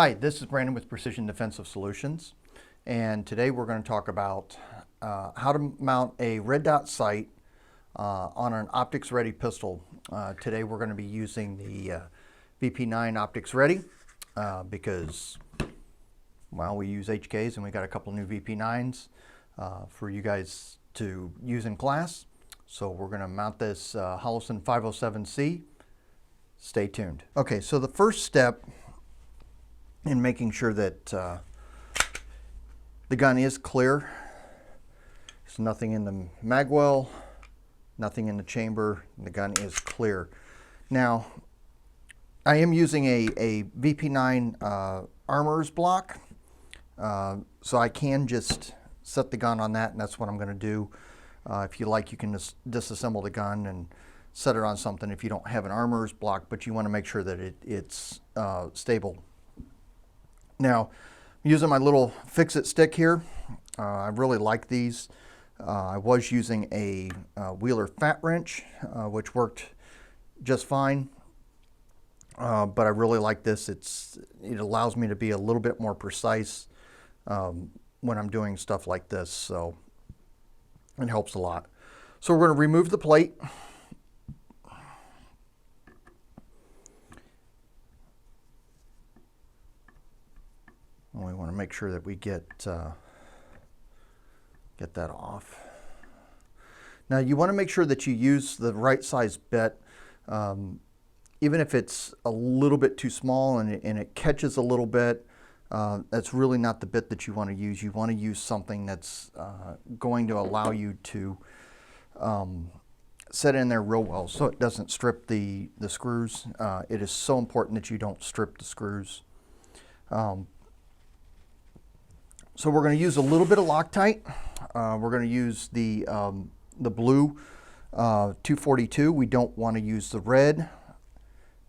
Hi, this is Brandon with Precision Defensive Solutions, and today we're going to talk about how to mount a red dot sight on an optics ready pistol. Today we're going to be using the VP9 optics ready because, well, we use HKs and we got a couple new VP9s for you guys to use in class. So we're going to mount this Holosun 507C. Stay tuned. Okay, so the first step in making sure that the gun is clear. There's nothing in the mag well, nothing in the chamber. The gun is clear. Now, I am using a VP9 armorer's block, so I can just set the gun on that, and that's what I'm going to do. If you like, you can just disassemble the gun and set it on something if you don't have an armorer's block, but you want to make sure that it's stable. Now, I'm using my little fix-it stick here. I really like these. I was using a Wheeler fat wrench, which worked just fine. But I really like this. It allows me to be a little bit more precise when I'm doing stuff like this, so it helps a lot. So we're going to remove the plate. We want to make sure that we get that off. Now you want to make sure that you use the right size bit, even if it's a little bit too small and it catches a little bit. That's really not the bit that you want to use. You want to use something that's going to allow you to set in there real well, so it doesn't strip the screws. It is so important that you don't strip the screws. So we're going to use a little bit of Loctite. We're going to use the blue 242. We don't want to use the red.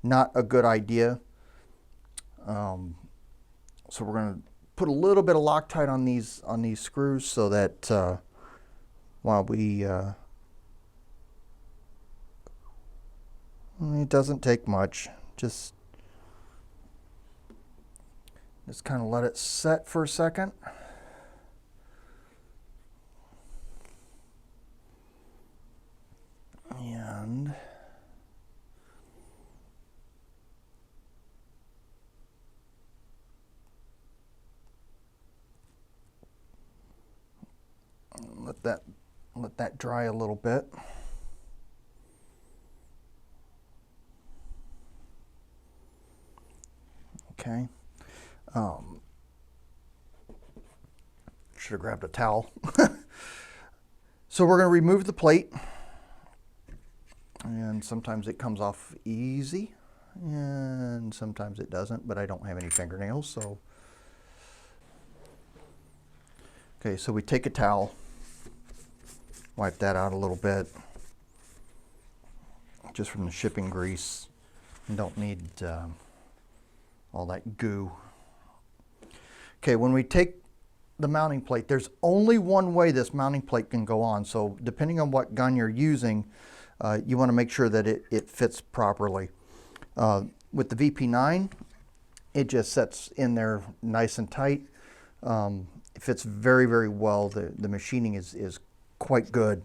Not a good idea. So we're going to put a little bit of Loctite on these screws so that while we it doesn't take much. Just kind of let it set for a second. And let that dry a little bit. Okay. Should have grabbed a towel. So we're going to remove the plate, and sometimes it comes off easy and sometimes it doesn't, but I don't have any fingernails, so. Okay, so we take a towel, wipe that out a little bit, just from the shipping grease. You don't need all that goo. Okay, when we take the mounting plate, there's only one way this mounting plate can go on, so depending on what gun you're using, you want to make sure that it fits properly. With the VP9, it just sets in there nice and tight. It fits very, very well. The machining is quite good,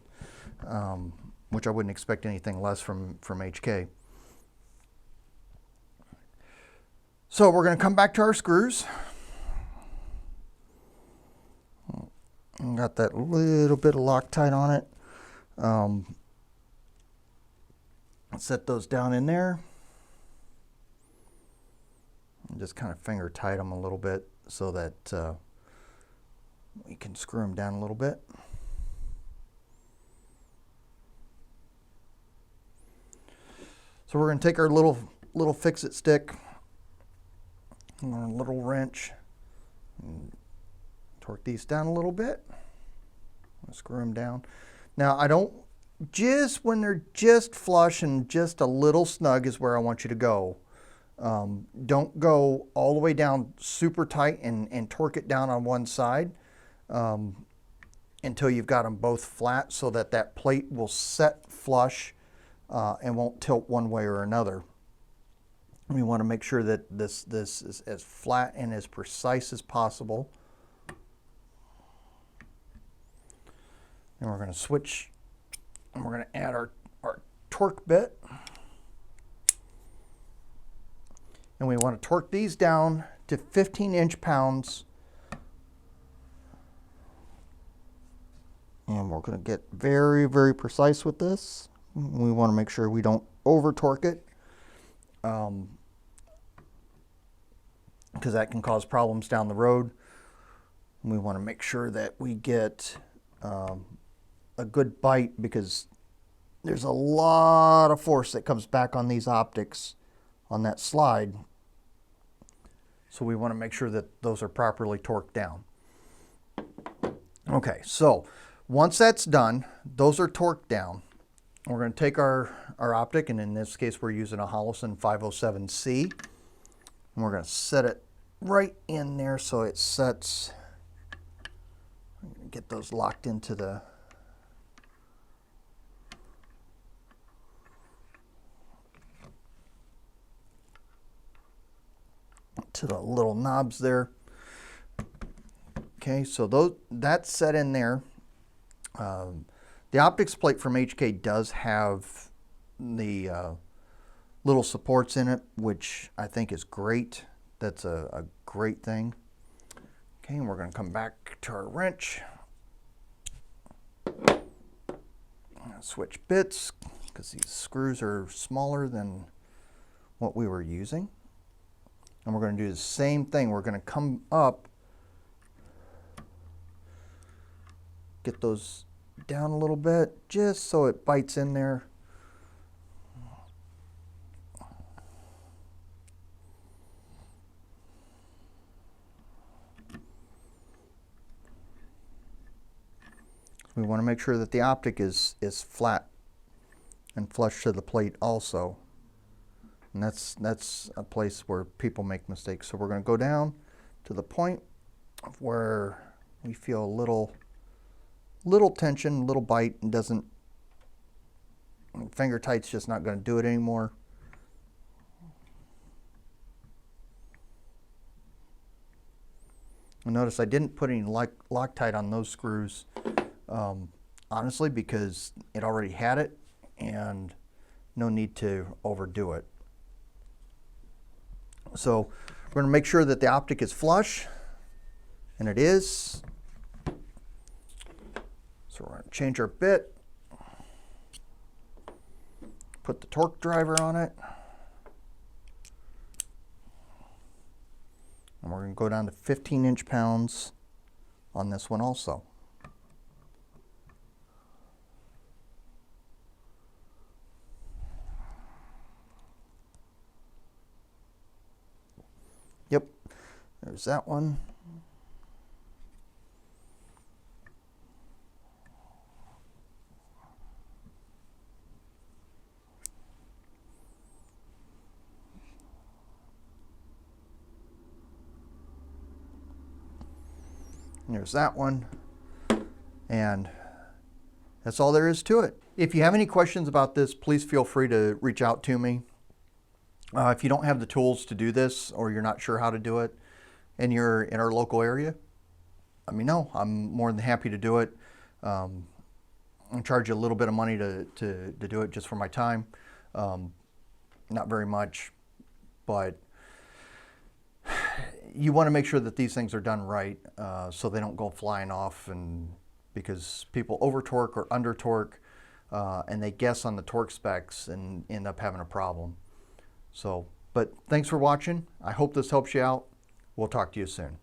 which I wouldn't expect anything less from HK. So we're going to come back to our screws. Got that little bit of Loctite on it. Set those down in there. And just kind of finger tight them a little bit so that we can screw them down a little bit. So we're going to take our little fix-it stick and our little wrench and torque these down a little bit. Screw them down. Now I don't, just when they're just flush and just a little snug is where I want you to go. Don't go all the way down super tight and torque it down on one side until you've got them both flat, so that plate will set flush and won't tilt one way or another. We want to make sure that this is as flat and as precise as possible. And we're going to switch, and we're going to add our torque bit. And we want to torque these down to 15 inch-pounds. And we're going to get very, very precise with this. We want to make sure we don't over-torque it, because that can cause problems down the road. And we want to make sure that we get a good bite, because there's a lot of force that comes back on these optics on that slide. So we want to make sure that those are properly torqued down. Okay, so once that's done, those are torqued down. We're going to take our optic, and in this case we're using a Holosun 507C, and we're going to set it right in there so it sets. I'm going to get those locked into the little knobs there. Okay, so that's set in there. The optics plate from HK does have the little supports in it, which I think is great. That's a great thing. Okay, and we're going to come back to our wrench. Switch bits, because these screws are smaller than what we were using. And we're going to do the same thing. We're going to come up, get those down a little bit, just so it bites in there. We want to make sure that the optic is flat and flush to the plate also. And that's a place where people make mistakes. So we're going to go down to the point of where we feel a little tension, little bite, and doesn't, finger tight's just not going to do it anymore. And notice I didn't put any Loctite on those screws, honestly, because it already had it, and no need to overdo it. So we're going to make sure that the optic is flush, and it is. So we're going to change our bit, put the torque driver on it, and we're going to go down to 15 inch-pounds on this one also. Yep, there's that one. There's that one. And that's all there is to it. If you have any questions about this, please feel free to reach out to me. If you don't have the tools to do this, or you're not sure how to do it, and you're in our local area, let me know. I'm more than happy to do it. I'll charge you a little bit of money to do it just for my time. Not very much, but you want to make sure that these things are done right, so they don't go flying off, and because people over torque or under torque, and they guess on the torque specs and end up having a problem. So, but thanks for watching. I hope this helps you out. We'll talk to you soon.